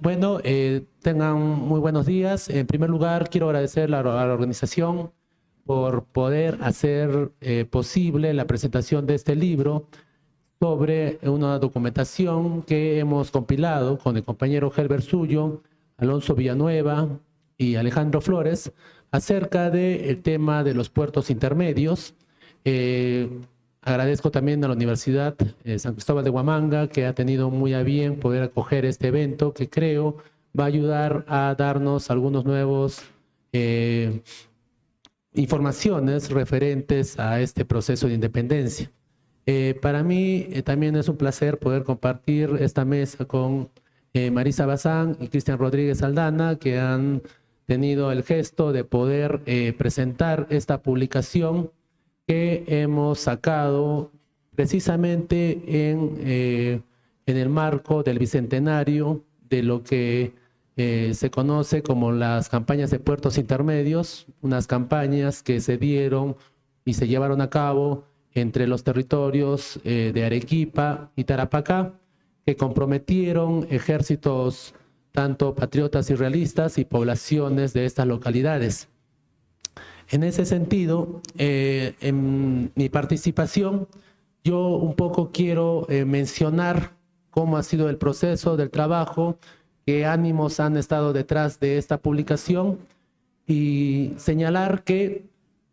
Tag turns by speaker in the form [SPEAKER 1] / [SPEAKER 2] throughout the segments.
[SPEAKER 1] Bueno, tengan muy buenos días. En primer lugar, quiero agradecer a la organización por poder hacer posible la presentación de este libro sobre una documentación que hemos compilado con el compañero Helber Suyo, Alonso Villanueva y Alejandro Flores acerca del tema de los puertos intermedios. Eh, Agradezco también a la Universidad San Cristóbal de Huamanga, que ha tenido muy a bien poder acoger este evento, que creo va a ayudar a darnos algunos nuevos informaciones referentes a este proceso de independencia. Para mí también es un placer poder compartir esta mesa con Marisa Bazán y Cristian Rodríguez Aldana, que han tenido el gesto de poder presentar esta publicación que hemos sacado precisamente en el marco del bicentenario de lo que se conoce como las campañas de puertos intermedios, unas campañas que se dieron y se llevaron a cabo entre los territorios de Arequipa y Tarapacá, que comprometieron ejércitos tanto patriotas y realistas y poblaciones de estas localidades. En ese sentido, en mi participación, yo un poco quiero mencionar cómo ha sido el proceso del trabajo, qué ánimos han estado detrás de esta publicación y señalar que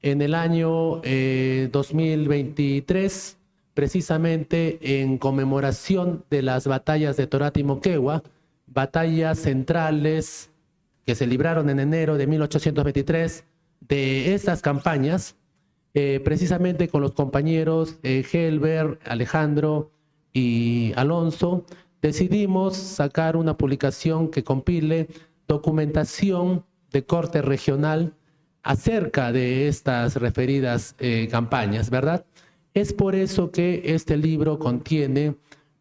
[SPEAKER 1] en el año 2023, precisamente en conmemoración de las batallas de Torata y Moquegua, batallas centrales que se libraron en enero de 1823, de estas campañas, precisamente con los compañeros Helber, Alejandro y Alonso, decidimos sacar una publicación que compile documentación de corte regional acerca de estas referidas campañas, ¿verdad? Es por eso que este libro contiene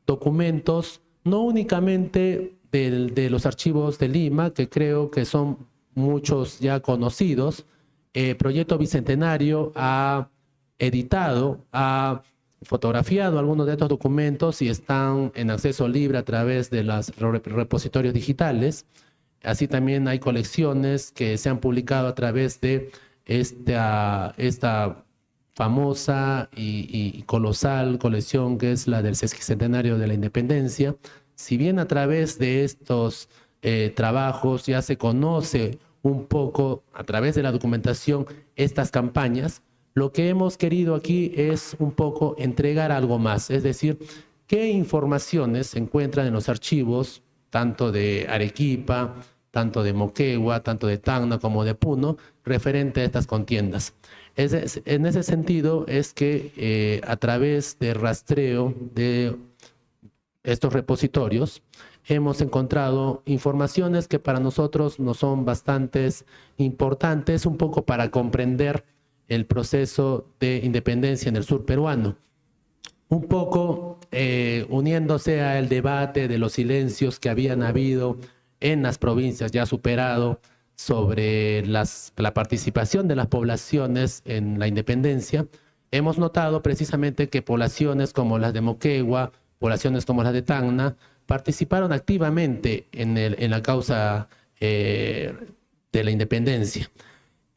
[SPEAKER 1] documentos no únicamente de los archivos de Lima, que creo que son muchos ya conocidos. Proyecto Bicentenario ha editado, ha fotografiado algunos de estos documentos y están en acceso libre a través de los repositorios digitales. Así también hay colecciones que se han publicado a través de esta famosa y colosal colección que es la del sesquicentenario de la Independencia. Si bien a través de estos trabajos ya se conoce un poco a través de la documentación estas campañas, lo que hemos querido aquí es un poco entregar algo más, es decir, qué informaciones se encuentran en los archivos, tanto de Arequipa, tanto de Moquegua, tanto de Tacna como de Puno, referente a estas contiendas. En ese sentido es que a través de rastreo de estos repositorios, hemos encontrado informaciones que para nosotros nos son bastante importantes, un poco para comprender el proceso de independencia en el sur peruano. Un poco uniéndose al debate de los silencios que habían habido en las provincias ya superado sobre la participación de las poblaciones en la independencia, hemos notado precisamente que poblaciones como las de Moquegua, poblaciones como las de Tacna, participaron activamente en la causa de la independencia.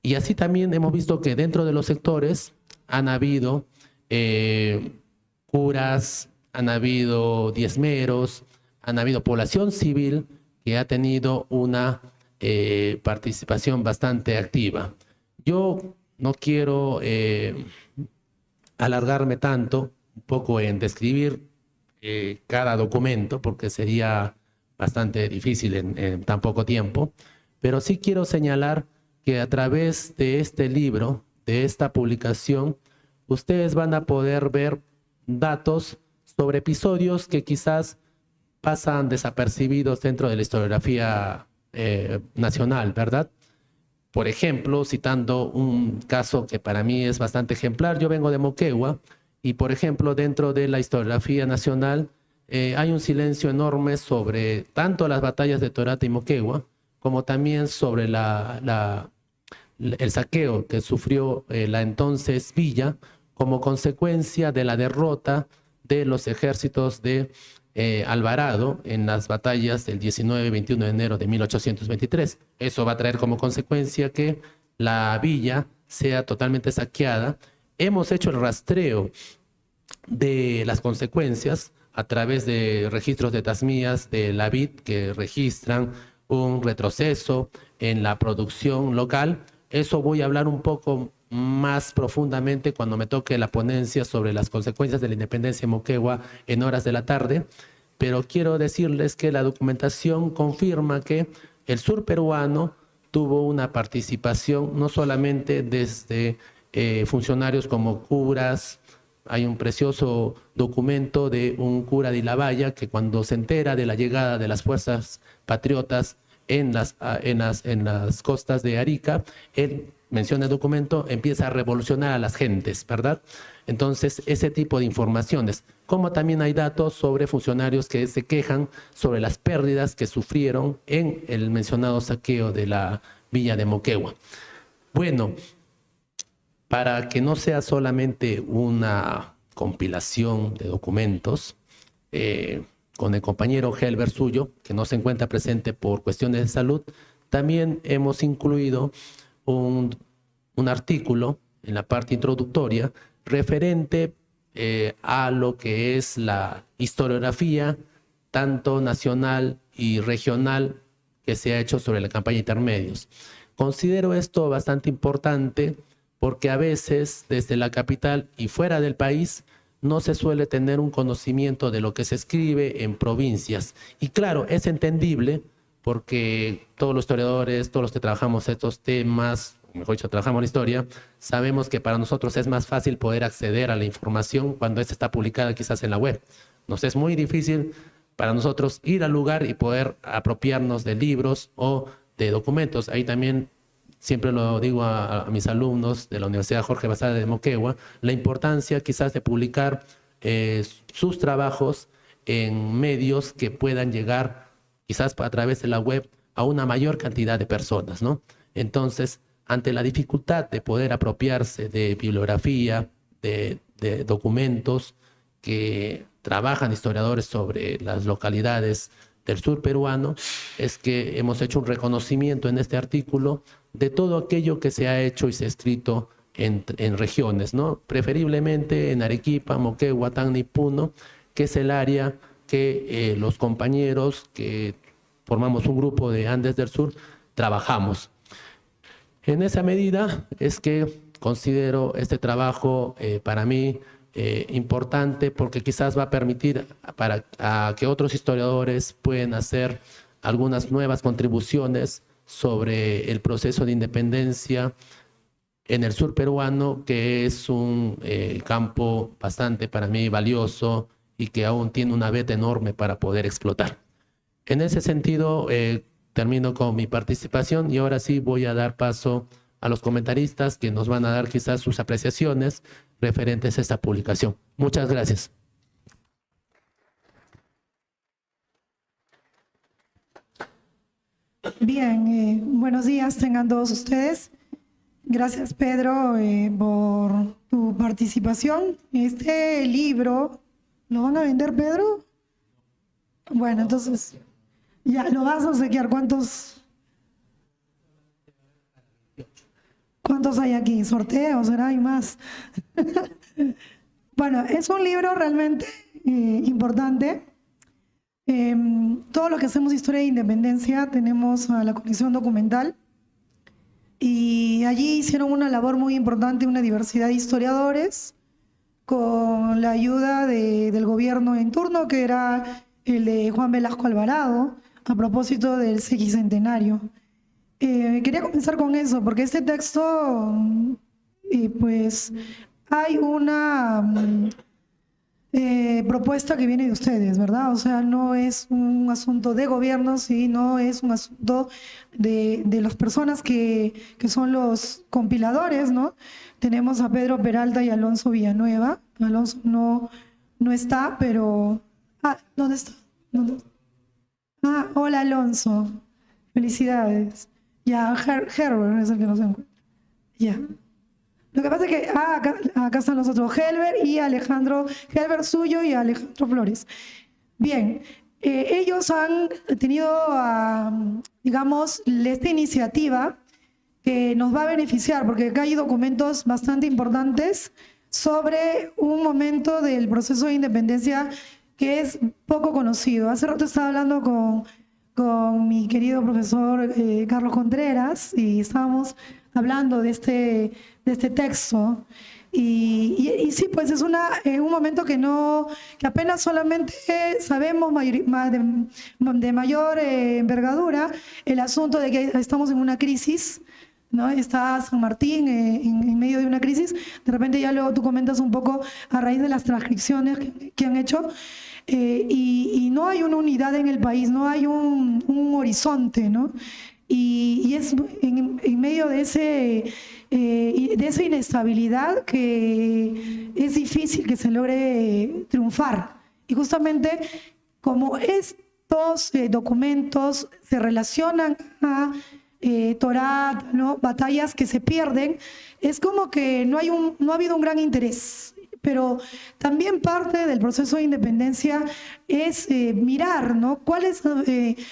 [SPEAKER 1] Y así también hemos visto que dentro de los sectores han habido curas, han habido diezmeros, han habido población civil que ha tenido una participación bastante activa. Yo no quiero alargarme tanto, un poco en describir cada documento, porque sería bastante difícil en tan poco tiempo, pero sí quiero señalar que a través de este libro, de esta publicación, ustedes van a poder ver datos sobre episodios que quizás pasan desapercibidos dentro de la historiografía nacional, ¿verdad? Por ejemplo, citando un caso que para mí es bastante ejemplar, yo vengo de Moquegua, y, por ejemplo, dentro de la historiografía nacional hay un silencio enorme sobre tanto las batallas de Torata y Moquegua, como también sobre el saqueo que sufrió la entonces villa como consecuencia de la derrota de los ejércitos de Alvarado en las batallas del 19 y 21 de enero de 1823. Eso va a traer como consecuencia que la villa sea totalmente saqueada. Hemos hecho el rastreo de las consecuencias a través de registros de tasmías de la vid que registran un retroceso en la producción local. Eso voy a hablar un poco más profundamente cuando me toque la ponencia sobre las consecuencias de la independencia de Moquegua en horas de la tarde, pero quiero decirles que la documentación confirma que el sur peruano tuvo una participación no solamente desde funcionarios como curas. Hay un precioso documento de un cura de Ilabaya que cuando se entera de la llegada de las fuerzas patriotas en las costas de Arica, él menciona el documento, empieza a revolucionar a las gentes, ¿verdad? Entonces, ese tipo de informaciones, como también hay datos sobre funcionarios que se quejan sobre las pérdidas que sufrieron en el mencionado saqueo de la villa de Moquegua. Bueno, para que no sea solamente una compilación de documentos, con el compañero Helber Suyo, que no se encuentra presente por cuestiones de salud, también hemos incluido un artículo en la parte introductoria referente a lo que es la historiografía, tanto nacional y regional, que se ha hecho sobre la campaña Intermedios. Considero esto bastante importante porque a veces desde la capital y fuera del país no se suele tener un conocimiento de lo que se escribe en provincias. Y claro, es entendible porque todos los historiadores, todos los que trabajamos estos temas, mejor dicho, trabajamos en historia, sabemos que para nosotros es más fácil poder acceder a la información cuando esta está publicada quizás en la web. Nos es muy difícil para nosotros ir al lugar y poder apropiarnos de libros o de documentos. Ahí también siempre lo digo a mis alumnos de la Universidad Jorge Basadre de Moquegua, la importancia quizás de publicar sus trabajos en medios que puedan llegar quizás a través de la web a una mayor cantidad de personas, ¿no? Entonces, ante la dificultad de poder apropiarse de bibliografía, de documentos que trabajan historiadores sobre las localidades del sur peruano, es que hemos hecho un reconocimiento en este artículo de todo aquello que se ha hecho y se ha escrito en regiones, ¿no? Preferiblemente en Arequipa, Moquegua, Tacna y Puno, que es el área que los compañeros que formamos un grupo de Andes del Sur trabajamos. En esa medida es que considero este trabajo para mí importante porque quizás va a permitir a que otros historiadores puedan hacer algunas nuevas contribuciones sobre el proceso de independencia en el sur peruano, que es un campo bastante para mí valioso y que aún tiene una veta enorme para poder explotar. En ese sentido, termino con mi participación y ahora sí voy a dar paso a los comentaristas que nos van a dar quizás sus apreciaciones referentes a esta publicación. Muchas gracias.
[SPEAKER 2] Bien, buenos días tengan todos ustedes. Gracias, Pedro, por tu participación. Este libro, ¿lo van a vender, Pedro? Bueno, entonces, ya lo vas a obsequiar. ¿Cuántos hay aquí? ¿Sorteos? ¿Será? ¿Hay más? Bueno, es un libro realmente importante. Todo lo que hacemos historia de independencia tenemos a la colección documental y allí hicieron una labor muy importante, una diversidad de historiadores con la ayuda del gobierno en turno, que era el de Juan Velasco Alvarado, a propósito del sesquicentenario. Quería comenzar con eso porque este texto pues hay una propuesta que viene de ustedes, ¿verdad? O sea, no es un asunto de gobierno, sino es un asunto de las personas que son los compiladores, ¿no? Tenemos a Pedro Peralta y Alonso Villanueva. Alonso no está, pero... ¿dónde está? Hola, Alonso. Felicidades. Ya, Herbert es el que nos encuentra. Ya. Lo que pasa es que acá están los otros, Helber y Alejandro, Helber Suyo y Alejandro Flores. Bien, ellos han tenido, digamos, esta iniciativa que nos va a beneficiar, porque acá hay documentos bastante importantes sobre un momento del proceso de independencia que es poco conocido. Hace rato estaba hablando con mi querido profesor Carlos Contreras y estábamos hablando de este texto. Y sí, pues es un momento que apenas solamente sabemos de mayor envergadura el asunto de que estamos en una crisis, ¿no? Está San Martín en medio de una crisis. De repente ya luego tú comentas un poco a raíz de las transcripciones que han hecho. Y no hay una unidad en el país, no hay un horizonte, ¿no? Y es en medio de esa inestabilidad que es difícil que se logre triunfar. Y justamente como estos documentos se relacionan a Torat, ¿no? Batallas que se pierden, es como que no ha habido un gran interés. Pero también parte del proceso de independencia es mirar, ¿no? ¿Cuáles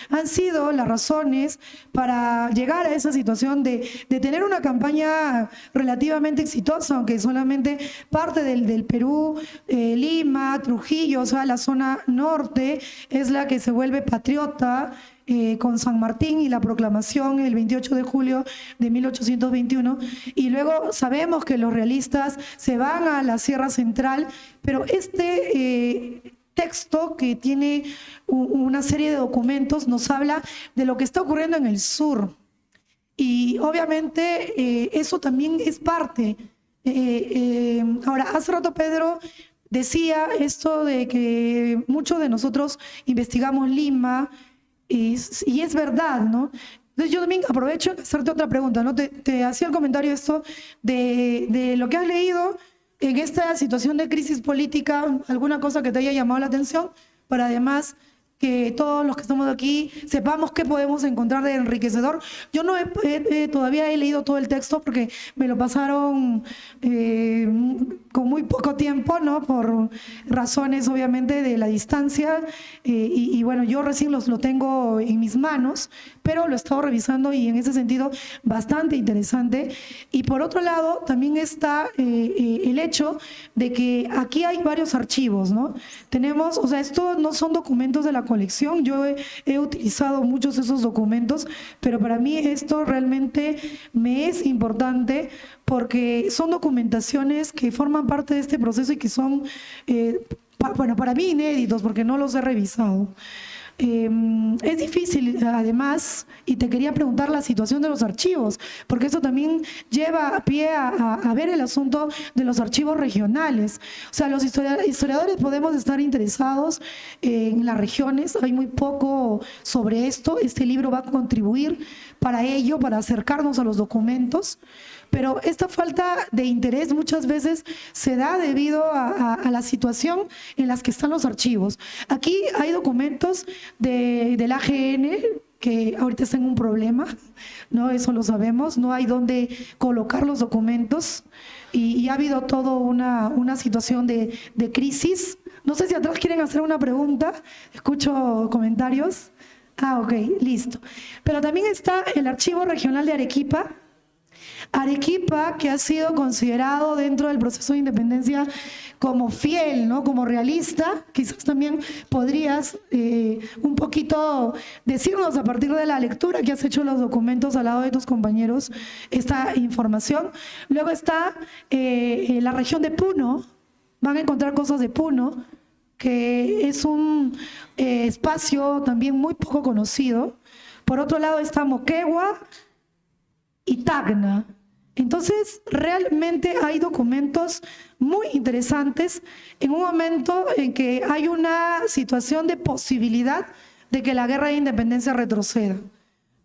[SPEAKER 2] han sido las razones para llegar a esa situación de tener una campaña relativamente exitosa, aunque solamente parte del Perú, Lima, Trujillo, o sea, la zona norte es la que se vuelve patriota, con San Martín y la proclamación el 28 de julio de 1821, y luego sabemos que los realistas se van a la Sierra Central, pero este texto que tiene una serie de documentos nos habla de lo que está ocurriendo en el sur, y obviamente eso también es parte. Ahora, hace rato Pedro decía esto de que muchos de nosotros investigamos Lima, y es verdad, ¿no? Entonces yo también aprovecho de hacerte otra pregunta, ¿no? Te hacía el comentario esto de lo que has leído en esta situación de crisis política, alguna cosa que te haya llamado la atención, para además que todos los que estamos aquí sepamos qué podemos encontrar de enriquecedor. Yo no todavía he leído todo el texto porque me lo pasaron con muy poco tiempo, ¿no? Por razones obviamente de la distancia, y bueno, yo recién lo tengo en mis manos, pero lo he estado revisando y en ese sentido bastante interesante. Y por otro lado también está el hecho de que aquí hay varios archivos, ¿no? Tenemos, o sea, estos no son documentos de la colección, yo he utilizado muchos de esos documentos, pero para mí esto realmente me es importante porque son documentaciones que forman parte de este proceso y que son, bueno, para mí inéditos porque no los he revisado. Es difícil además, y te quería preguntar la situación de los archivos, porque eso también lleva a pie a ver el asunto de los archivos regionales. O sea, los historiadores podemos estar interesados en las regiones, hay muy poco sobre esto, este libro va a contribuir para ello, para acercarnos a los documentos, pero esta falta de interés muchas veces se da debido a la situación en las que están los archivos. Aquí hay documentos del AGN que ahorita están en un problema, ¿no? Eso lo sabemos, no hay dónde colocar los documentos y ha habido toda una situación de crisis. No sé si atrás quieren hacer una pregunta, escucho comentarios. Ah, ok, listo. Pero también está el Archivo Regional de Arequipa. Arequipa, que ha sido considerado dentro del proceso de independencia como fiel, ¿no? Como realista. Quizás también podrías un poquito decirnos a partir de la lectura que has hecho los documentos al lado de tus compañeros esta información. Luego está la región de Puno, van a encontrar cosas de Puno, que es un espacio también muy poco conocido. Por otro lado está Moquegua y Tacna. Entonces, realmente hay documentos muy interesantes en un momento en que hay una situación de posibilidad de que la guerra de independencia retroceda.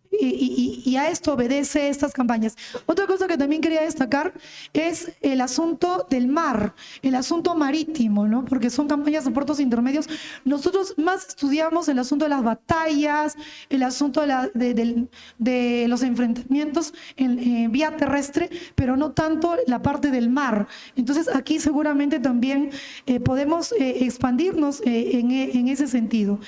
[SPEAKER 2] Y a esto obedece estas campañas. Otra cosa que también quería destacar es el asunto del mar, el asunto marítimo, ¿no? Porque son campañas de puertos intermedios. Nosotros más estudiamos el asunto de las batallas, el asunto de los enfrentamientos en vía terrestre, pero no tanto la parte del mar. Entonces aquí seguramente también podemos expandirnos en ese sentido.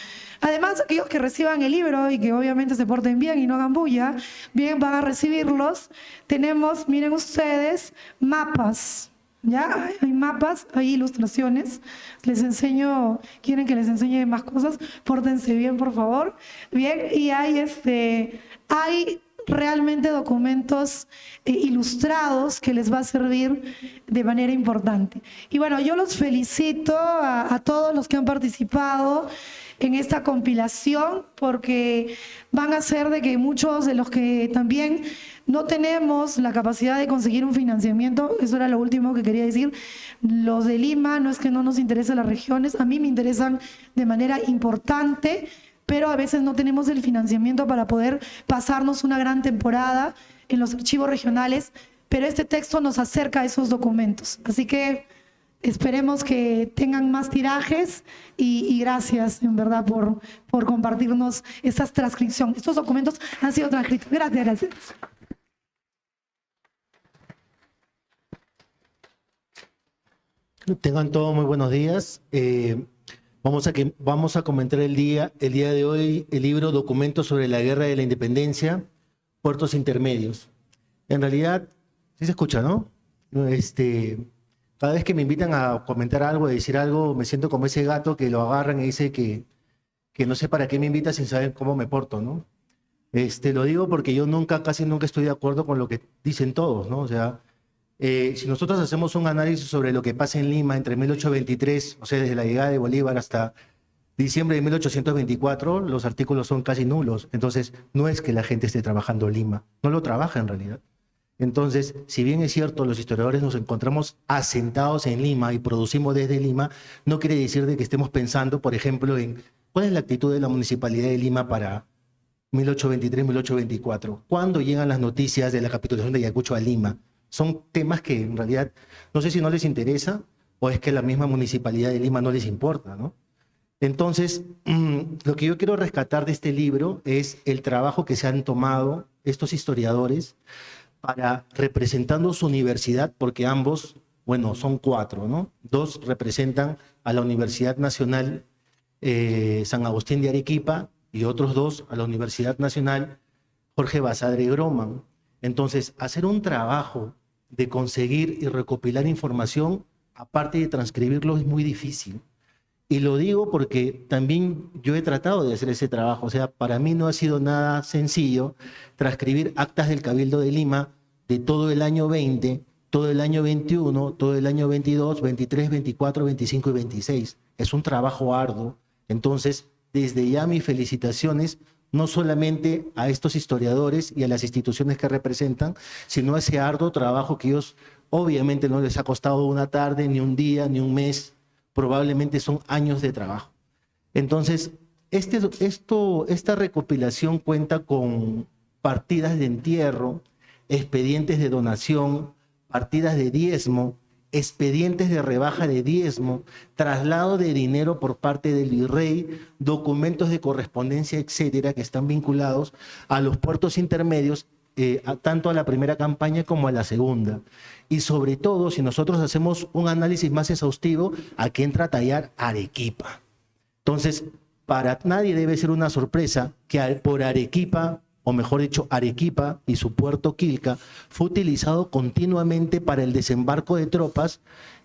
[SPEAKER 2] Además, aquellos que reciban el libro y que obviamente se porten bien y no hagan bulla, bien van a recibirlos. Tenemos, miren ustedes, mapas. ¿Ya? Hay mapas, hay ilustraciones. Les enseño, quieren que les enseñe más cosas, pórtense bien, por favor. Bien, y hay realmente documentos ilustrados que les va a servir de manera importante. Y bueno, yo los felicito a todos los que han participado en esta compilación, porque van a hacer de que muchos de los que también no tenemos la capacidad de conseguir un financiamiento, eso era lo último que quería decir, los de Lima, no es que no nos interesen las regiones, a mí me interesan de manera importante, pero a veces no tenemos el financiamiento para poder pasarnos una gran temporada en los archivos regionales, pero este texto nos acerca a esos documentos. Así que esperemos que tengan más tirajes y gracias, en verdad, por compartirnos estas transcripciones. Estos documentos han sido transcritos. Gracias.
[SPEAKER 3] Tengan todos muy buenos días. Vamos a comentar el día de hoy el libro Documentos sobre la Guerra de la Independencia, Puertos Intermedios. En realidad, sí se escucha, ¿no? Cada vez que me invitan a comentar algo, a decir algo, me siento como ese gato que lo agarran y dice que no sé para qué me invita sin saber cómo me porto, ¿no? Lo digo porque yo casi nunca estoy de acuerdo con lo que dicen todos, ¿no? O sea, si nosotros hacemos un análisis sobre lo que pasa en Lima entre 1823, o sea, desde la llegada de Bolívar hasta diciembre de 1824, los artículos son casi nulos. Entonces, no es que la gente esté trabajando en Lima, no lo trabaja en realidad. Entonces, si bien es cierto, los historiadores nos encontramos asentados en Lima y producimos desde Lima, no quiere decir de que estemos pensando, por ejemplo, en cuál es la actitud de la Municipalidad de Lima para 1823, 1824. ¿Cuándo llegan las noticias de la capitulación de Ayacucho a Lima? Son temas que en realidad no sé si no les interesa o es que la misma Municipalidad de Lima no les importa, ¿no? Entonces, lo que yo quiero rescatar de este libro es el trabajo que se han tomado estos historiadores para, representando su universidad, porque ambos, bueno, son 4, ¿no? 2 representan a la Universidad Nacional San Agustín de Arequipa y otros 2 a la Universidad Nacional Jorge Basadre Groman. Entonces, hacer un trabajo de conseguir y recopilar información, aparte de transcribirlo, es muy difícil. Y lo digo porque también yo he tratado de hacer ese trabajo. O sea, para mí no ha sido nada sencillo transcribir actas del Cabildo de Lima de todo el año 20, todo el año 21, todo el año 22, 23, 24, 25 y 26. Es un trabajo arduo. Entonces, desde ya mis felicitaciones, no solamente a estos historiadores y a las instituciones que representan, sino a ese arduo trabajo que ellos obviamente no les ha costado una tarde, ni un día, ni un mes. Probablemente son años de trabajo. Entonces, esta recopilación cuenta con partidas de entierro, expedientes de donación, partidas de diezmo, expedientes de rebaja de diezmo, traslado de dinero por parte del virrey, documentos de correspondencia, etcétera, que están vinculados a los puertos intermedios, tanto a la primera campaña como a la segunda. Y sobre todo, si nosotros hacemos un análisis más exhaustivo, aquí entra a tallar Arequipa. Entonces, para nadie debe ser una sorpresa que por Arequipa, o mejor dicho, Arequipa y su puerto Quilca, fue utilizado continuamente para el desembarco de tropas,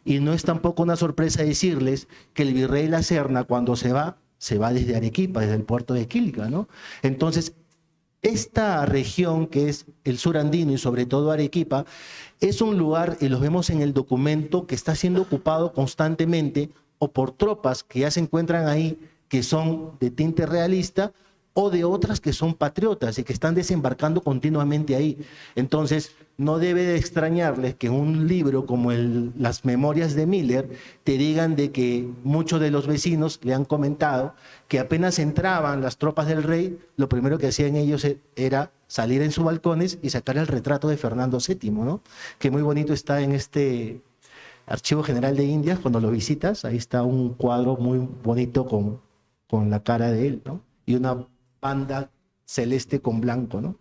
[SPEAKER 3] y no es tampoco una sorpresa decirles que el virrey La Serna, cuando se va desde Arequipa, desde el puerto de Quilca, ¿no? Entonces, esta región, que es el sur andino y sobre todo Arequipa, es un lugar, y lo vemos en el documento, que está siendo ocupado constantemente o por tropas que ya se encuentran ahí, que son de tinte realista, o de otras que son patriotas y que están desembarcando continuamente ahí. Entonces, no debe de extrañarles que en un libro como Las Memorias de Miller te digan de que muchos de los vecinos le han comentado que apenas entraban las tropas del rey, lo primero que hacían ellos era salir en sus balcones y sacar el retrato de Fernando VII, ¿no? Que muy bonito está en este Archivo General de Indias, cuando lo visitas, ahí está un cuadro muy bonito con la cara de él, ¿no? Y una banda celeste con blanco, ¿no?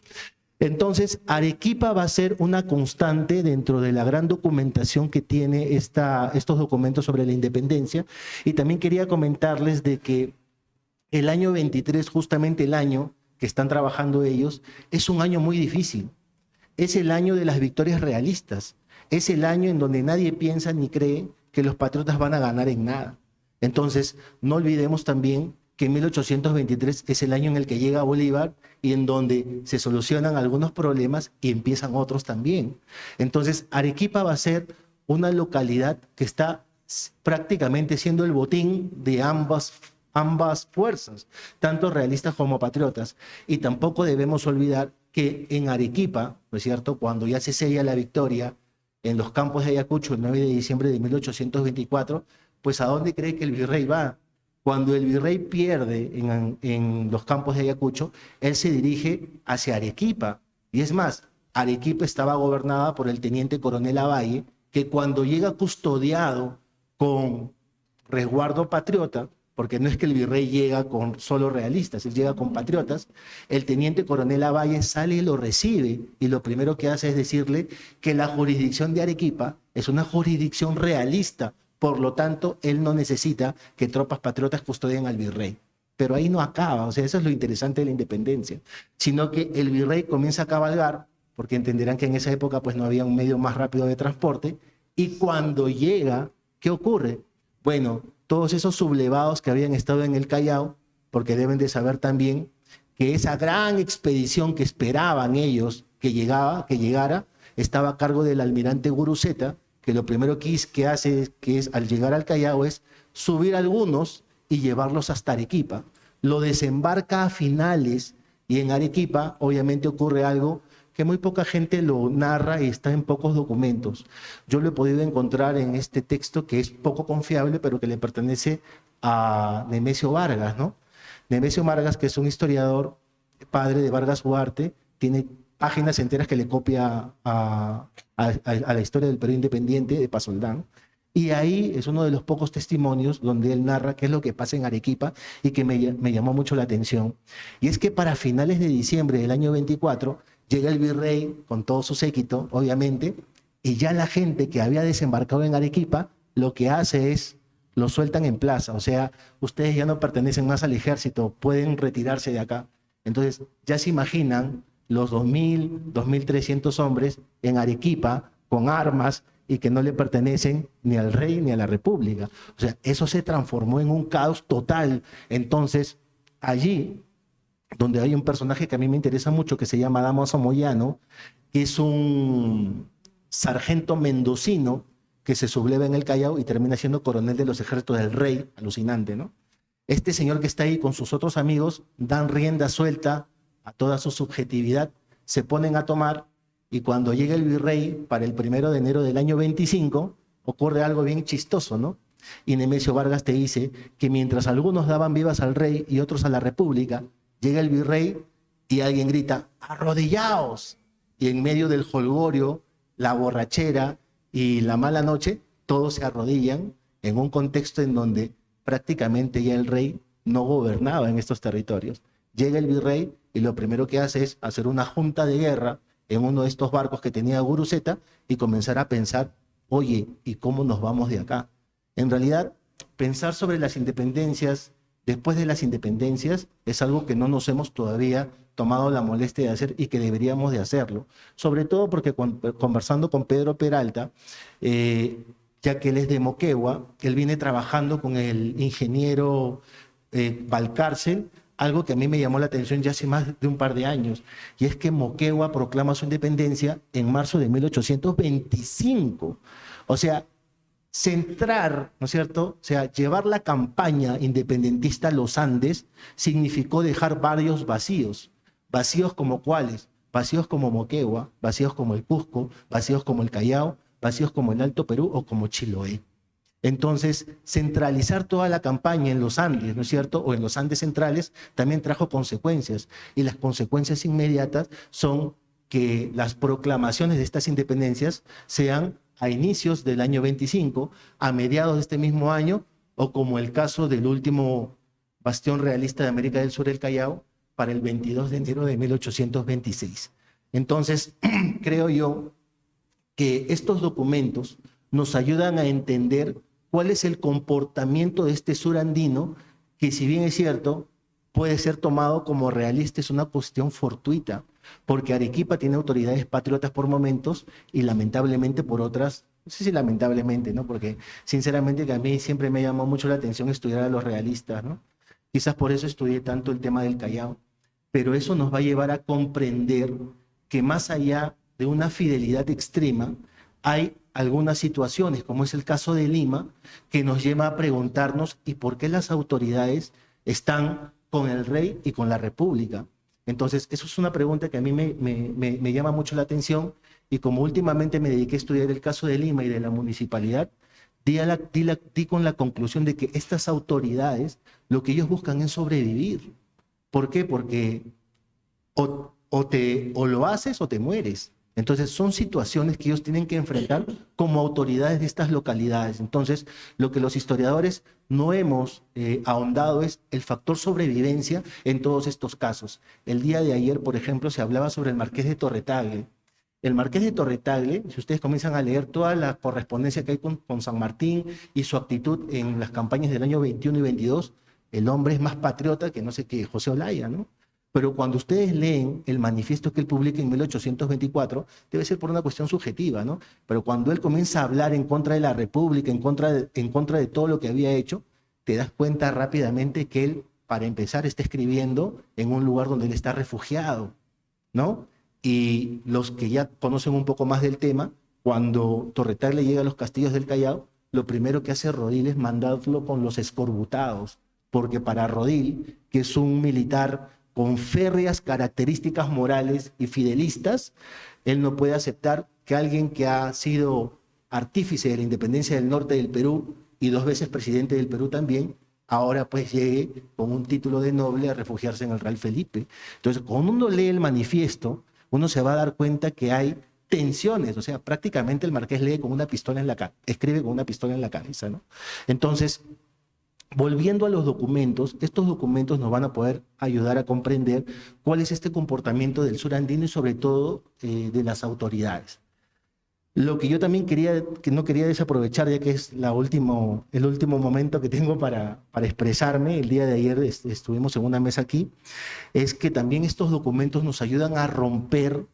[SPEAKER 3] Entonces, Arequipa va a ser una constante dentro de la gran documentación que tiene estos documentos sobre la independencia. Y también quería comentarles de que el año 23, justamente el año que están trabajando ellos, es un año muy difícil. Es el año de las victorias realistas. Es el año en donde nadie piensa ni cree que los patriotas van a ganar en nada. Entonces, no olvidemos también que en 1823 es el año en el que llega Bolívar y en donde se solucionan algunos problemas y empiezan otros también. Entonces, Arequipa va a ser una localidad que está prácticamente siendo el botín de ambas fuerzas, tanto realistas como patriotas. Y tampoco debemos olvidar que en Arequipa, ¿no es cierto?, cuando ya se sella la victoria en los campos de Ayacucho el 9 de diciembre de 1824, pues ¿a dónde cree que el virrey va? Cuando el virrey pierde en los campos de Ayacucho, él se dirige hacia Arequipa. Y es más, Arequipa estaba gobernada por el teniente coronel Lavalle, que cuando llega custodiado con resguardo patriota, porque no es que el virrey llega con solo realistas, él llega con patriotas, el teniente coronel Lavalle sale y lo recibe, y lo primero que hace es decirle que la jurisdicción de Arequipa es una jurisdicción realista. Por lo tanto, él no necesita que tropas patriotas custodien al virrey. Pero ahí no acaba, o sea, eso es lo interesante de la independencia, sino que el virrey comienza a cabalgar, porque entenderán que en esa época pues no había un medio más rápido de transporte, y cuando llega, ¿qué ocurre? Bueno, todos esos sublevados que habían estado en el Callao, porque deben de saber también que esa gran expedición que esperaban ellos que llegara, estaba a cargo del almirante Guruceta, que lo primero que hace al llegar al Callao es subir algunos y llevarlos hasta Arequipa. Lo desembarca a finales y en Arequipa obviamente ocurre algo que muy poca gente lo narra y está en pocos documentos. Yo lo he podido encontrar en este texto que es poco confiable, pero que le pertenece a Nemesio Vargas, ¿no? Nemesio Vargas, que es un historiador, padre de Vargas Huarte, tiene páginas enteras que le copia a la historia del Perú independiente de Pasoldán. Y ahí es uno de los pocos testimonios donde él narra qué es lo que pasa en Arequipa y que me llamó mucho la atención. Y es que para finales de diciembre del año 24 llega el virrey con todo su séquito, obviamente, y ya la gente que había desembarcado en Arequipa lo que hace es, lo sueltan en plaza. O sea, ustedes ya no pertenecen más al ejército, pueden retirarse de acá. Entonces, ya se imaginan los 2.000, 2.300 hombres en Arequipa con armas y que no le pertenecen ni al rey ni a la república. O sea, eso se transformó en un caos total. Entonces, allí, donde hay un personaje que a mí me interesa mucho, que se llama Damaso Moyano, que es un sargento mendocino que se subleva en el Callao y termina siendo coronel de los ejércitos del rey, alucinante, ¿no? Este señor que está ahí con sus otros amigos dan rienda suelta a toda su subjetividad, se ponen a tomar, y cuando llega el virrey para el 1 de enero del año 25, ocurre algo bien chistoso, ¿no? Y Nemesio Vargas te dice que mientras algunos daban vivas al rey y otros a la república, llega el virrey y alguien grita, ¡arrodillaos! Y en medio del jolgorio, la borrachera y la mala noche, todos se arrodillan en un contexto en donde prácticamente ya el rey no gobernaba en estos territorios. Llega el virrey y lo primero que hace es hacer una junta de guerra en uno de estos barcos que tenía Guruceta y comenzar a pensar, oye, ¿y cómo nos vamos de acá? En realidad, pensar sobre las independencias, después de las independencias, es algo que no nos hemos todavía tomado la molestia de hacer y que deberíamos de hacerlo. Sobre todo porque conversando con Pedro Peralta, ya que él es de Moquegua, él viene trabajando con el ingeniero Valcárcel, algo que a mí me llamó la atención ya hace más de un par de años, y es que Moquegua proclama su independencia en marzo de 1825. O sea, centrar, ¿no es cierto? O sea, llevar la campaña independentista a los Andes significó dejar varios vacíos. ¿Vacíos como cuáles? vacíos como Moquegua, vacíos como el Cusco, vacíos como el Callao, vacíos como el Alto Perú o como Chiloé. Entonces, centralizar toda la campaña en los Andes, ¿no es cierto? O en los Andes centrales, también trajo consecuencias. Y las consecuencias inmediatas son que las proclamaciones de estas independencias sean a inicios del año 25, a mediados de este mismo año, o como el caso del último bastión realista de América del Sur, el Callao, para el 22 de enero de 1826. Entonces, creo yo que estos documentos nos ayudan a entender cuál es el comportamiento de este sur andino, que si bien es cierto, puede ser tomado como realista, es una cuestión fortuita, porque Arequipa tiene autoridades patriotas por momentos y lamentablemente por otras, no sé si lamentablemente, ¿no? Porque sinceramente que a mí siempre me llamó mucho la atención estudiar a los realistas, ¿no? Quizás por eso estudié tanto el tema del Callao, pero eso nos va a llevar a comprender que más allá de una fidelidad extrema, hay algunas situaciones, como es el caso de Lima, que nos lleva a preguntarnos ¿y por qué las autoridades están con el rey y con la república? Entonces, eso es una pregunta que a mí me llama mucho la atención, y como últimamente me dediqué a estudiar el caso de Lima y de la municipalidad, di con la conclusión de que estas autoridades lo que ellos buscan es sobrevivir. ¿Por qué? Porque o lo haces o te mueres. Entonces son situaciones que ellos tienen que enfrentar como autoridades de estas localidades. Entonces lo que los historiadores no hemos ahondado es el factor sobrevivencia en todos estos casos. El día de ayer, por ejemplo, se hablaba sobre el Marqués de Torretagle. El Marqués de Torretagle, si ustedes comienzan a leer toda la correspondencia que hay con San Martín y su actitud en las campañas del año 21 y 22, el hombre es más patriota que no sé qué, José Olaya, ¿no? Pero cuando ustedes leen el manifiesto que él publica en 1824, debe ser por una cuestión subjetiva, ¿no? Pero cuando él comienza a hablar en contra de la República, en contra de todo lo que había hecho, te das cuenta rápidamente que él, para empezar, está escribiendo en un lugar donde él está refugiado, ¿no? Y los que ya conocen un poco más del tema, cuando Torretagle llega a los castillos del Callao, lo primero que hace Rodil es mandarlo con los escorbutados, porque para Rodil, que es un militar con férreas características morales y fidelistas, él no puede aceptar que alguien que ha sido artífice de la independencia del norte del Perú y 2 veces presidente del Perú también, ahora pues llegue con un título de noble a refugiarse en el Real Felipe. Entonces, cuando uno lee el manifiesto, uno se va a dar cuenta que hay tensiones, o sea, prácticamente el marqués lee con una pistola en la escribe con una pistola en la cabeza, ¿no? Entonces, volviendo a los documentos, estos documentos nos van a poder ayudar a comprender cuál es este comportamiento del sur andino y sobre todo de las autoridades. Lo que yo también no quería desaprovechar, ya que es el último momento que tengo para expresarme, el día de ayer estuvimos en una mesa aquí, es que también estos documentos nos ayudan a romper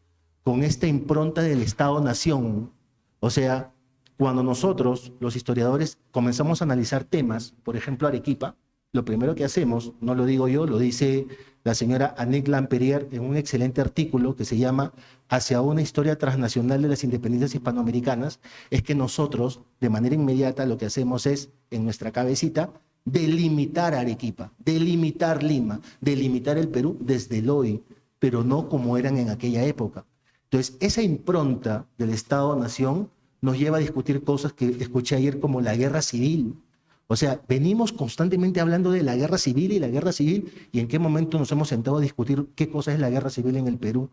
[SPEAKER 3] con esta impronta del Estado-Nación. O sea, cuando nosotros, los historiadores, comenzamos a analizar temas, por ejemplo Arequipa, lo primero que hacemos, no lo digo yo, lo dice la señora Annette Lamperière en un excelente artículo que se llama Hacia una historia transnacional de las independencias hispanoamericanas, es que nosotros, de manera inmediata, lo que hacemos es, en nuestra cabecita, delimitar Arequipa, delimitar Lima, delimitar el Perú desde el hoy, pero no como eran en aquella época. Entonces, esa impronta del Estado-Nación nos lleva a discutir cosas que escuché ayer como la guerra civil. O sea, venimos constantemente hablando de la guerra civil y en qué momento nos hemos sentado a discutir qué cosa es la guerra civil en el Perú.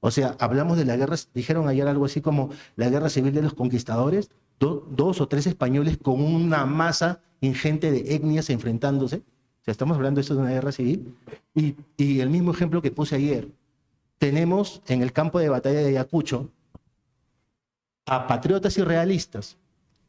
[SPEAKER 3] O sea, hablamos de la guerra, dijeron ayer algo así como la guerra civil de los conquistadores, 2 o 3 españoles con una masa ingente de etnias enfrentándose. O sea, estamos hablando de eso de una guerra civil. Y el mismo ejemplo que puse ayer, tenemos en el campo de batalla de Ayacucho a patriotas y realistas,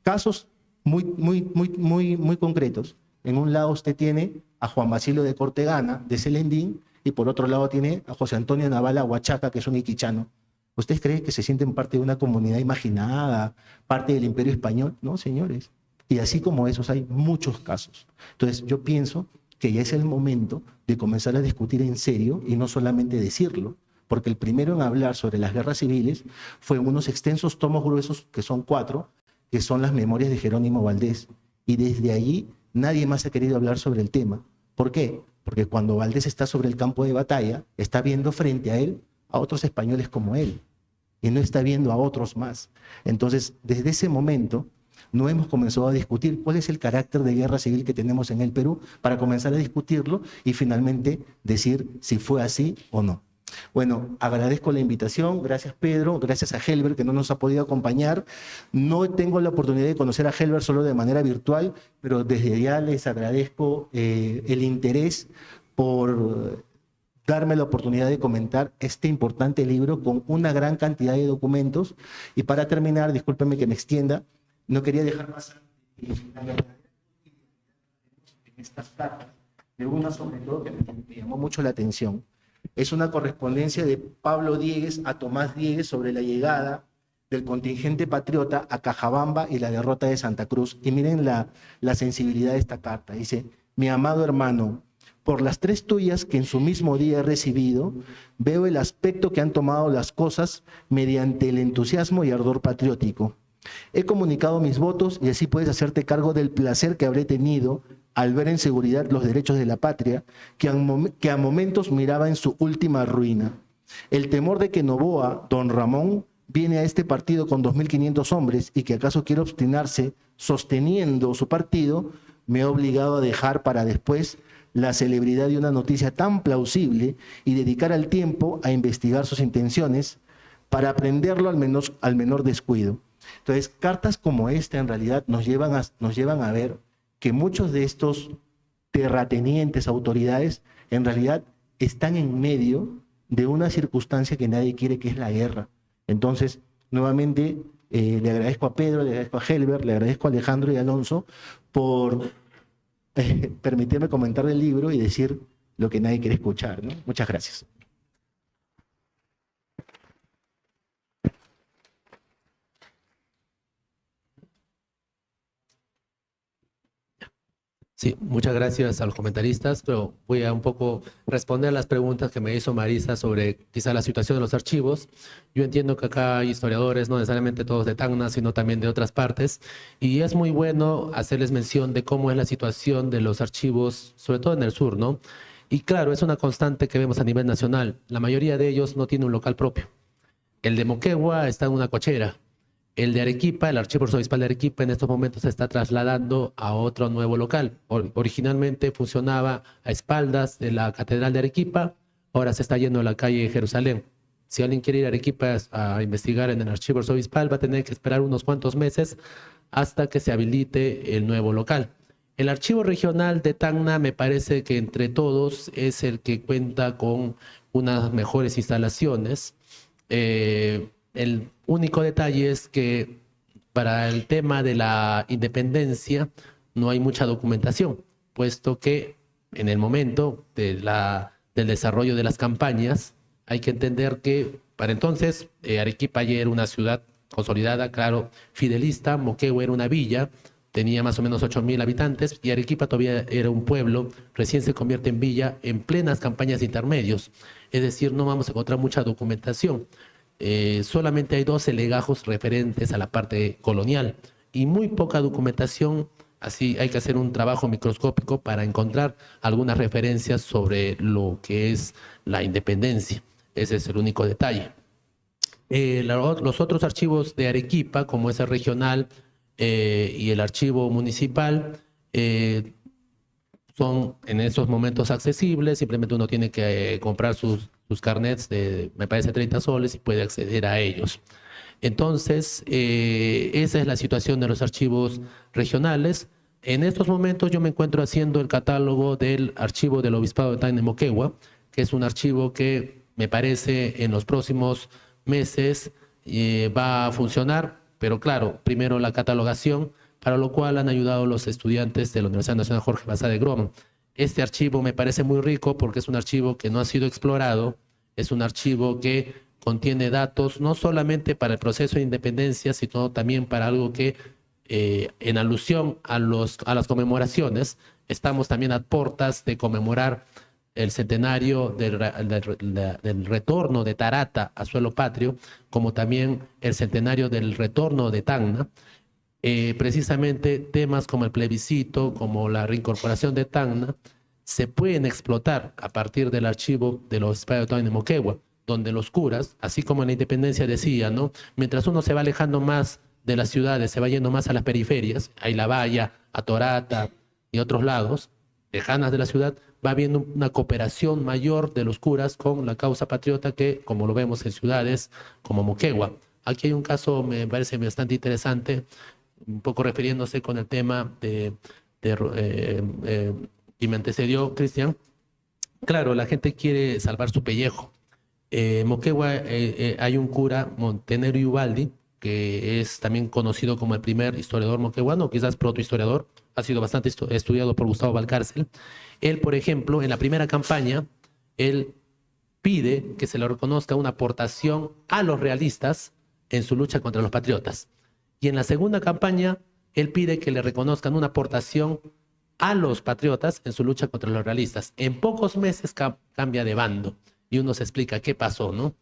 [SPEAKER 3] casos muy concretos. En un lado usted tiene a Juan Basilio de Cortegana, de Celendín, y por otro lado tiene a José Antonio Navala Huachaca, que es un iquichano. ¿Ustedes creen que se sienten parte de una comunidad imaginada, parte del Imperio Español? No, señores. Y así como esos hay muchos casos. Entonces yo pienso que ya es el momento de comenzar a discutir en serio y no solamente decirlo, porque el primero en hablar sobre las guerras civiles fue en unos extensos tomos gruesos, que son 4, que son las memorias de Jerónimo Valdés. Y desde allí nadie más ha querido hablar sobre el tema. ¿Por qué? Porque cuando Valdés está sobre el campo de batalla, está viendo frente a él a otros españoles como él y no está viendo a otros más. Entonces, desde ese momento, no hemos comenzado a discutir cuál es el carácter de guerra civil que tenemos en el Perú para comenzar a discutirlo y finalmente decir si fue así o no. Bueno, agradezco la invitación, gracias Pedro, gracias a Helber que no nos ha podido acompañar. No tengo la oportunidad de conocer a Helber solo de manera virtual, pero desde ya les agradezco el interés por darme la oportunidad de comentar este importante libro con una gran cantidad de documentos. Y para terminar, discúlpenme que me extienda, no quería dejar pasar en estas cartas, de una sobre todo que me llamó mucho la atención. Es una correspondencia de Pablo Diegues a Tomás Diegues sobre la llegada del contingente patriota a Cajabamba y la derrota de Santa Cruz. Y miren la sensibilidad de esta carta. Dice: mi amado hermano, por las 3 tuyas que en su mismo día he recibido, veo el aspecto que han tomado las cosas mediante el entusiasmo y ardor patriótico. He comunicado mis votos y así puedes hacerte cargo del placer que habré tenido al ver en seguridad los derechos de la patria, que a momentos miraba en su última ruina. El temor de que Noboa, don Ramón, viene a este partido con 2.500 hombres y que acaso quiere obstinarse sosteniendo su partido, me ha obligado a dejar para después la celebridad de una noticia tan plausible y dedicar al tiempo a investigar sus intenciones para aprenderlo al menor descuido. Entonces, cartas como esta en realidad nos llevan a ver que muchos de estos terratenientes, autoridades, en realidad están en medio de una circunstancia que nadie quiere, que es la guerra. Entonces, nuevamente, le agradezco a Pedro, le agradezco a Helber, le agradezco a Alejandro y a Alonso por permitirme comentar del libro y decir lo que nadie quiere escuchar, ¿no? Muchas gracias.
[SPEAKER 1] Sí, muchas gracias a los comentaristas, pero voy a un poco responder a las preguntas que me hizo Marisa sobre quizá la situación de los archivos. Yo entiendo que acá hay historiadores, no necesariamente todos de Tacna, sino también de otras partes, y es muy bueno hacerles mención de cómo es la situación de los archivos, sobre todo en el sur, ¿no? Y claro, es una constante que vemos a nivel nacional. La mayoría de ellos no tiene un local propio. El de Moquegua está en una cochera. El de Arequipa, el Archivo Arzobispal de Arequipa, en estos momentos se está trasladando a otro nuevo local. Originalmente funcionaba a espaldas de la Catedral de Arequipa, ahora se está yendo a la calle Jerusalén. Si alguien quiere ir a Arequipa a investigar en el Archivo Arzobispal, va a tener que esperar unos cuantos meses hasta que se habilite el nuevo local. El Archivo Regional de Tacna me parece que entre todos es el que cuenta con unas mejores instalaciones. El único detalle es que para el tema de la independencia no hay mucha documentación, puesto que en el momento del desarrollo de las campañas hay que entender que para entonces Arequipa ya era una ciudad consolidada, claro, fidelista. Moquegua era una villa, tenía más o menos 8.000 habitantes y Arequipa todavía era un pueblo, recién se convierte en villa en plenas campañas de intermedios, es decir, no vamos a encontrar mucha documentación. Solamente hay 12 legajos referentes a la parte colonial y muy poca documentación, así hay que hacer un trabajo microscópico para encontrar algunas referencias sobre lo que es la independencia. Ese es el único detalle. Los otros archivos de Arequipa, como es el regional y el archivo municipal, son en esos momentos accesibles, simplemente uno tiene que comprar sus carnets de, me parece, 30 soles y puede acceder a ellos. Entonces, esa es la situación de los archivos regionales. En estos momentos yo me encuentro haciendo el catálogo del archivo del Obispado de Tacna y Moquegua, que es un archivo que me parece en los próximos meses va a funcionar, pero claro, primero la catalogación, para lo cual han ayudado los estudiantes de la Universidad Nacional Jorge Basadre de Groman. Este archivo me parece muy rico porque es un archivo que no ha sido explorado, es un archivo que contiene datos no solamente para el proceso de independencia, sino también para algo que, en alusión a las conmemoraciones, estamos también a puertas de conmemorar el centenario del retorno de Tarata a suelo patrio, como también el centenario del retorno de Tacna. Precisamente temas como el plebiscito, como la reincorporación de Tacna, se pueden explotar a partir del archivo de los Obispado de Tacna y Moquegua, donde los curas, así como en la Independencia decía, ¿no? Mientras uno se va alejando más de las ciudades, se va yendo más a las periferias, a La Valla, a Torata y otros lados, lejanas de la ciudad, va habiendo una cooperación mayor de los curas con la causa patriota que, como lo vemos en ciudades como Moquegua. Aquí hay un caso, me parece bastante interesante, un poco refiriéndose con el tema y me antecedió Cristian. Claro, la gente quiere salvar su pellejo. Moquegua hay un cura, Montenegro Ubaldi, que es también conocido como el primer historiador moqueguano, quizás protohistoriador, ha sido bastante estudiado por Gustavo Valcárcel. Él, por ejemplo, en la primera campaña, él pide que se le reconozca una aportación a los realistas en su lucha contra los patriotas. Y en la segunda campaña, él pide que le reconozcan una aportación a los patriotas en su lucha contra los realistas. En pocos meses cambia de bando y uno se explica qué pasó, ¿no?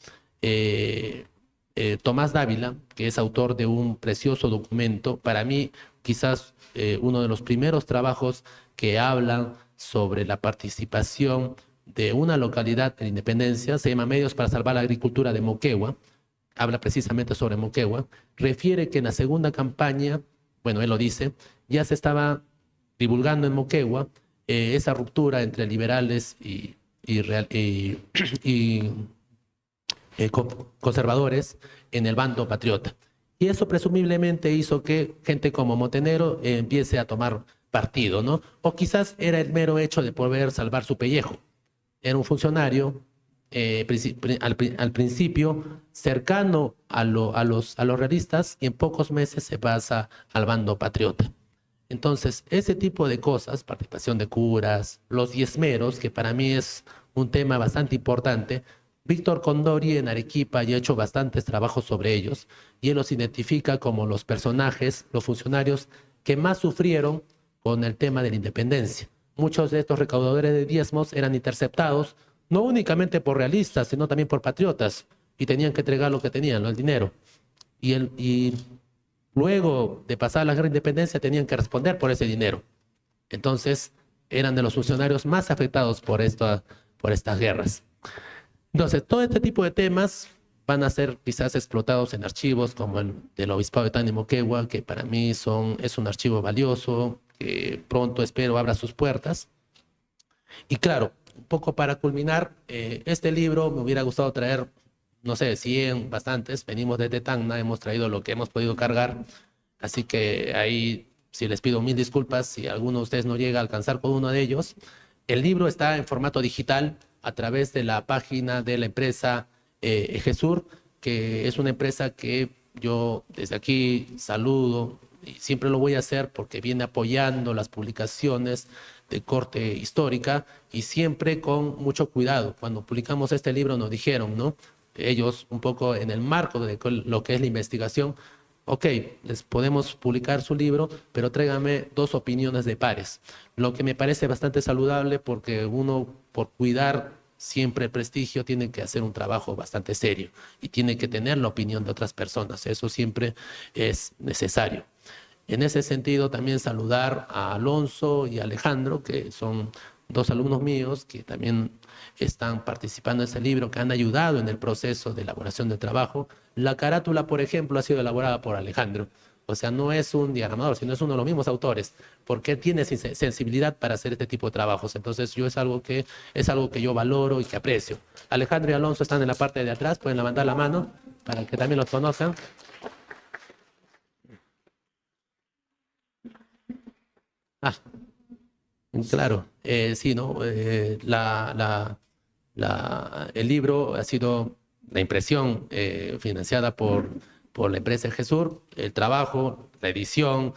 [SPEAKER 1] Tomás Dávila, que es autor de un precioso documento, para mí quizás uno de los primeros trabajos que hablan sobre la participación de una localidad en Independencia, se llama Medios para Salvar la Agricultura de Moquegua, habla precisamente sobre Moquegua, refiere que en la segunda campaña, bueno, él lo dice, ya se estaba divulgando en Moquegua esa ruptura entre liberales y conservadores en el bando patriota. Y eso presumiblemente hizo que gente como Montenegro empiece a tomar partido, ¿no? O quizás era el mero hecho de poder salvar su pellejo. Era un funcionario al principio cercano a los realistas y en pocos meses se pasa al bando patriota. Entonces, ese tipo de cosas, participación de curas, los diezmeros, que para mí es un tema bastante importante, Víctor Condori en Arequipa ya ha hecho bastantes trabajos sobre ellos y él los identifica como los personajes, los funcionarios que más sufrieron con el tema de la independencia. Muchos de estos recaudadores de diezmos eran interceptados no únicamente por realistas, sino también por patriotas y tenían que entregar lo que tenían, ¿no? El dinero. Y luego de pasar la guerra de independencia tenían que responder por ese dinero. Entonces eran de los funcionarios más afectados por estas guerras. Entonces, todo este tipo de temas van a ser quizás explotados en archivos como el del Obispado de Tacna y Moquegua, que para mí es un archivo valioso, que pronto espero abra sus puertas. Y claro, un poco para culminar, este libro me hubiera gustado traer, no sé, 100, bastantes. Venimos desde Tacna, hemos traído lo que hemos podido cargar, así que ahí sí les pido mil disculpas si alguno de ustedes no llega a alcanzar con uno de ellos. El libro está en formato digital, a través de la página de la empresa Ejesur, que es una empresa que yo desde aquí saludo y siempre lo voy a hacer porque viene apoyando las publicaciones de corte histórica y siempre con mucho cuidado. Cuando publicamos este libro nos dijeron, ¿no? Ellos un poco en el marco de lo que es la investigación, ok, les podemos publicar su libro, pero tráigame 2 opiniones de pares. Lo que me parece bastante saludable porque uno, por cuidar siempre el prestigio, tiene que hacer un trabajo bastante serio y tiene que tener la opinión de otras personas. Eso siempre es necesario. En ese sentido, también saludar a Alonso y a Alejandro, que son 2 alumnos míos que también están participando en ese libro, que han ayudado en el proceso de elaboración del trabajo. La carátula, por ejemplo, ha sido elaborada por Alejandro. O sea, no es un diagramador, sino es uno de los mismos autores, porque él tiene sensibilidad para hacer este tipo de trabajos. Entonces, es algo que yo valoro y que aprecio. Alejandro y Alonso están en la parte de atrás, pueden levantar la mano para que también los conozcan. Claro, sí, ¿no? El libro ha sido la impresión financiada por la empresa Ejesur, el trabajo, la edición,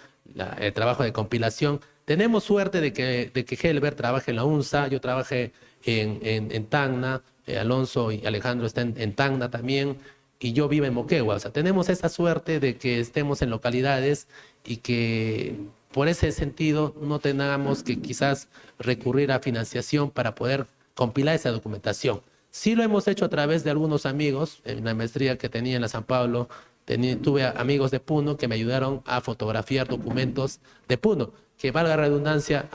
[SPEAKER 1] el trabajo de compilación. Tenemos suerte de que Helber trabaje en la UNSA, yo trabajé en Tacna, Alonso y Alejandro están en Tacna también, y yo vivo en Moquegua. O sea, tenemos esa suerte de que estemos en localidades y que por ese sentido no tengamos que quizás recurrir a financiación para poder compilar esa documentación. Sí lo hemos hecho a través de algunos amigos. En la maestría que tenía en la San Pablo, tuve amigos de Puno que me ayudaron a fotografiar documentos de Puno, que, valga la redundancia,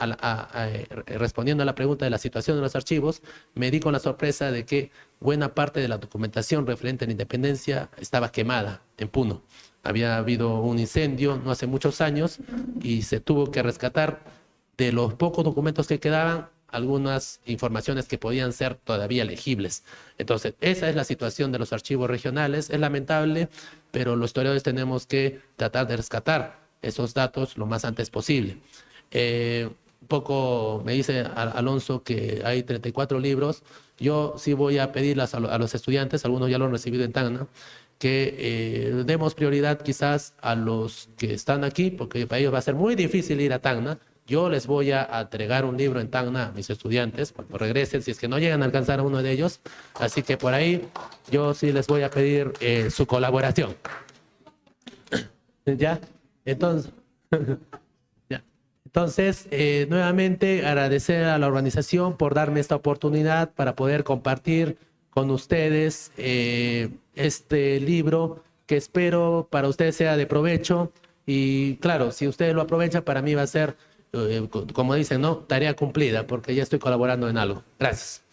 [SPEAKER 1] respondiendo a la pregunta de la situación de los archivos, me di con la sorpresa de que buena parte de la documentación referente a la independencia estaba quemada en Puno. Había habido un incendio no hace muchos años y se tuvo que rescatar de los pocos documentos que quedaban algunas informaciones que podían ser todavía legibles. Entonces, esa es la situación de los archivos regionales. Es lamentable, pero los historiadores tenemos que tratar de rescatar esos datos lo más antes posible. Un poco me dice Alonso que hay 34 libros. Yo sí voy a pedirlas a los estudiantes, algunos ya lo han recibido en Tacna, que demos prioridad quizás a los que están aquí, porque para ellos va a ser muy difícil ir a Tacna. Yo les voy a entregar un libro en Tacna a mis estudiantes cuando regresen, si es que no llegan a alcanzar a uno de ellos. Así que por ahí yo sí les voy a pedir su colaboración. ¿Ya? Entonces, ya. Entonces nuevamente agradecer a la organización por darme esta oportunidad para poder compartir con ustedes este libro que espero para ustedes sea de provecho. Y claro, si ustedes lo aprovechan, para mí va a ser, como dicen, ¿no? Tarea cumplida, porque ya estoy colaborando en algo. Gracias.